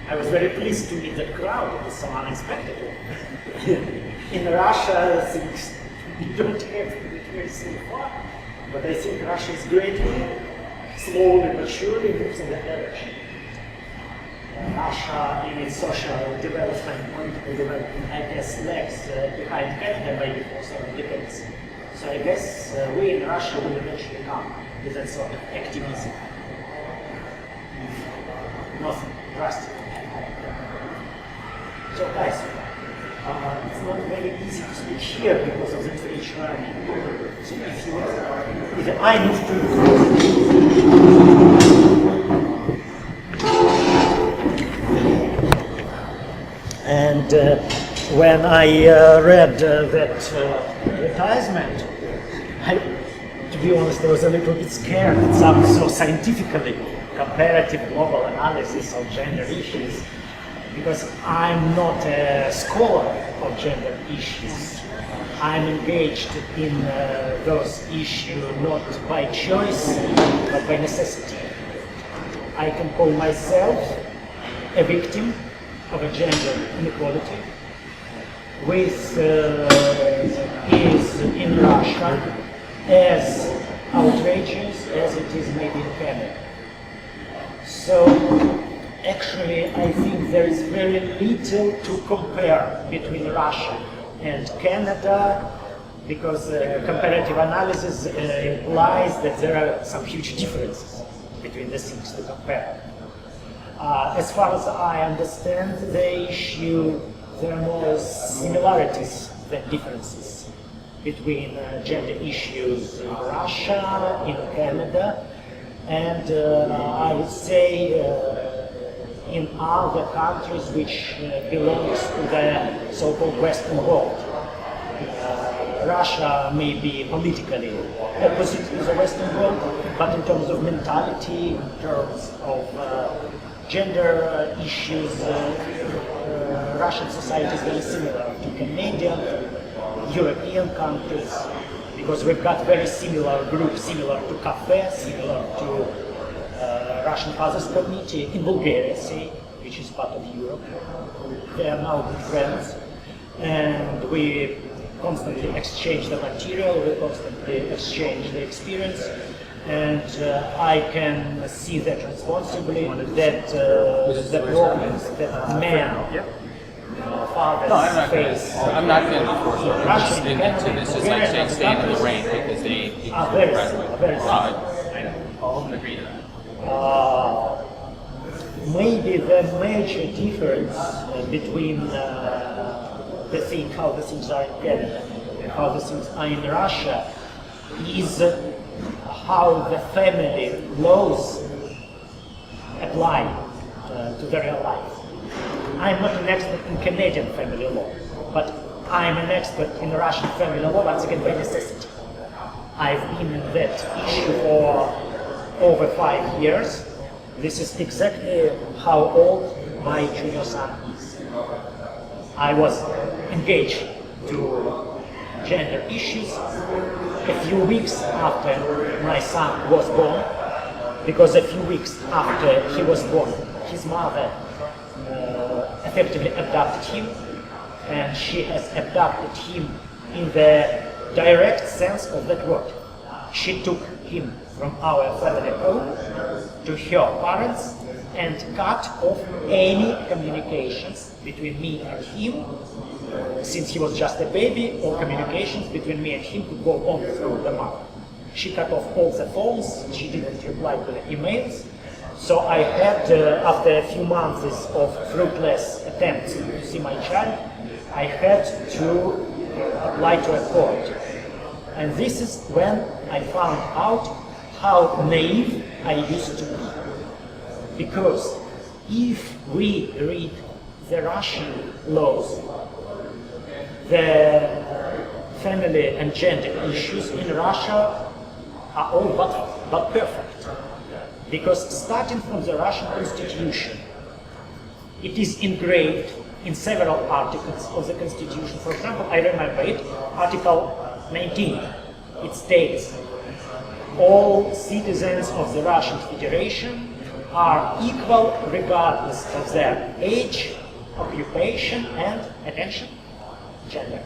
I was very pleased to meet the crowd. It was so unexpected. In Russia, things don't have to be very so far, but I think Russia is greatly, slowly but surely moves in that direction. Russia, in its social development, political development, I guess, lags behind Canada maybe for several decades. So I guess we in Russia will eventually come with that sort of activism. Nothing drastic. So guys, it's not very easy to speak here because of the Serebryany. So if I move to and when I read that advertisement, to be honest, I was a little bit scared. It sounds so scientifically comparative global analysis of gender issues, because I'm not a scholar of gender issues. I'm engaged in those issues not by choice, but by necessity. I can call myself a victim of a gender inequality, which is in Russia as outrageous as it is maybe in Canada. So actually I think there is very little to compare between Russia and Canada, because comparative analysis implies that there are some huge differences between the things to compare. As far as I understand the issue, there are more similarities than differences between gender issues in Russia, in Canada, and I would say in other countries which belongs to the so-called Western world. Russia may be politically opposite to the Western world, but in terms of mentality, in terms of gender issues, Russian society is very similar to Canadian, European countries, because we've got very similar groups, similar to CAFE, similar to Russian Fathers Committee in Bulgaria, say, which is part of Europe. They are now good friends, and we constantly exchange the material, we constantly exchange the experience, and I can see that responsibly that the problems that men, fathers face. I'm not going to be forced into this. It's like saying stay in the rain because they are very similar. I'll agree to that. Maybe the major difference between how the things are in Canada and how the things are in Russia is how the family laws apply to the real life. I'm not an expert in Canadian family law, but I'm an expert in Russian family law, once again by necessity. I've been in that issue for over 5 years. This is exactly how old my junior son is. I was engaged to gender issues a few weeks after my son was born, because a few weeks after he was born, his mother effectively adopted him, and she has adopted him in the direct sense of that word. She took him from our family home to her parents and cut off any communications between me and him, since he was just a baby, all communications between me and him could go on through the mother. She cut off all the phones, she didn't reply to the emails, so I had, after a few months of fruitless attempts to see my child, I had to apply to a court. And this is when I found out how naive I used to be. Because if we read the Russian laws, the family and gender issues in Russia are all but perfect. Because starting from the Russian Constitution, it is engraved in several articles of the Constitution. For example, I remember it, Article 19. It states, all citizens of the Russian Federation are equal regardless of their age, occupation, and, attention, gender.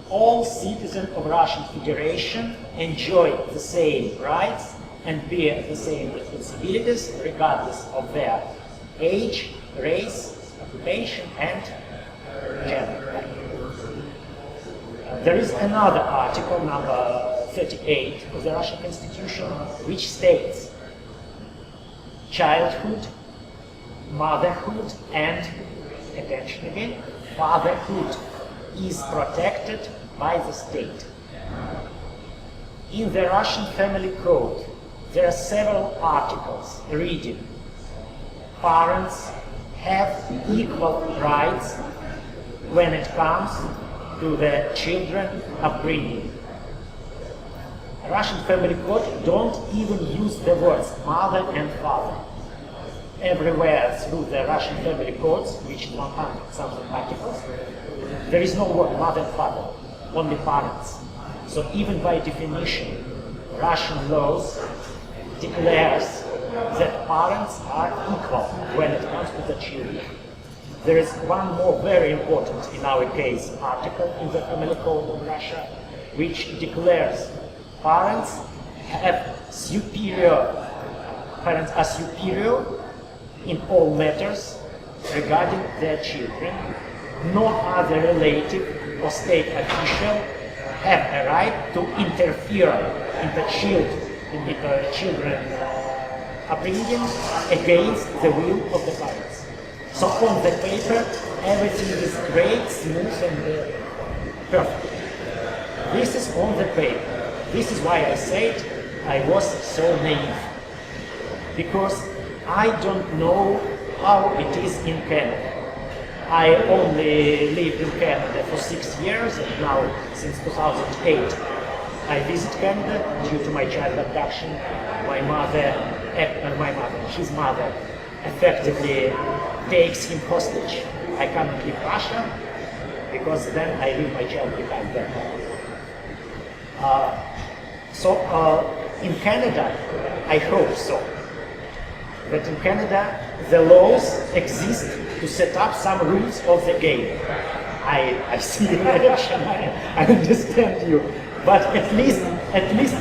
All citizens of Russian Federation enjoy the same rights and bear the same responsibilities regardless of their age, race, occupation, and gender. There is another article, number 38 of the Russian Constitution, which states childhood, motherhood, and, attention again, fatherhood is protected by the state. In the Russian Family Code, there are several articles reading parents have equal rights when it comes to the children upbringing. Russian Family Code don't even use the words mother and father. Everywhere through the Russian Family Codes, which is 100 something articles, there is no word mother and father, only parents. So even by definition, Russian laws declares that parents are equal when it comes to the children. There is one more very important, in our case, article in the Family Code of Russia, which declares parents are superior in all matters regarding their children. No other relative or state official have a right to interfere in the children upbringing against the will of the parents. So on the paper, everything is great, smooth, and perfect. This is on the paper. This is why I said I was so naive. Because I don't know how it is in Canada. I only lived in Canada for 6 years, and now since 2008 I visit Canada due to my child abduction. His mother effectively takes him hostage. I cannot leave Russia because then I leave my child behind there. In Canada, I hope so, that in Canada the laws exist to set up some rules of the game. I see your reaction, I understand you, but at least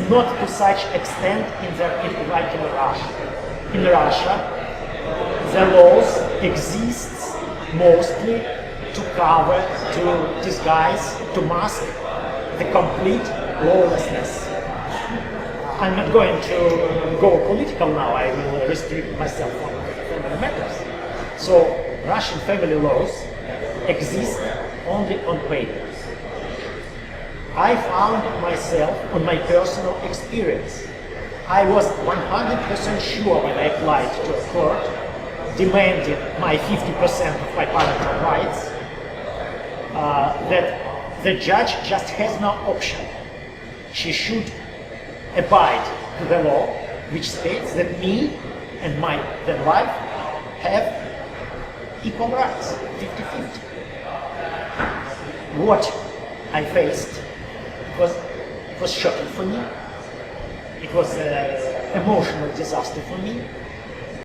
not to such extent like in Russia. In Russia, the laws exist mostly to cover, to disguise, to mask the complete lawlessness. I'm not going to go political now, I will restrict myself on family matters. So Russian family laws exist only on paper. I found myself on my personal experience. I was 100% sure when I applied to a court, demanding my 50% of my parental rights, that the judge just has no option. She should abide to the law, which states that me and my then wife have equal rights, 50-50. What I faced was shocking for me. It was an emotional disaster for me.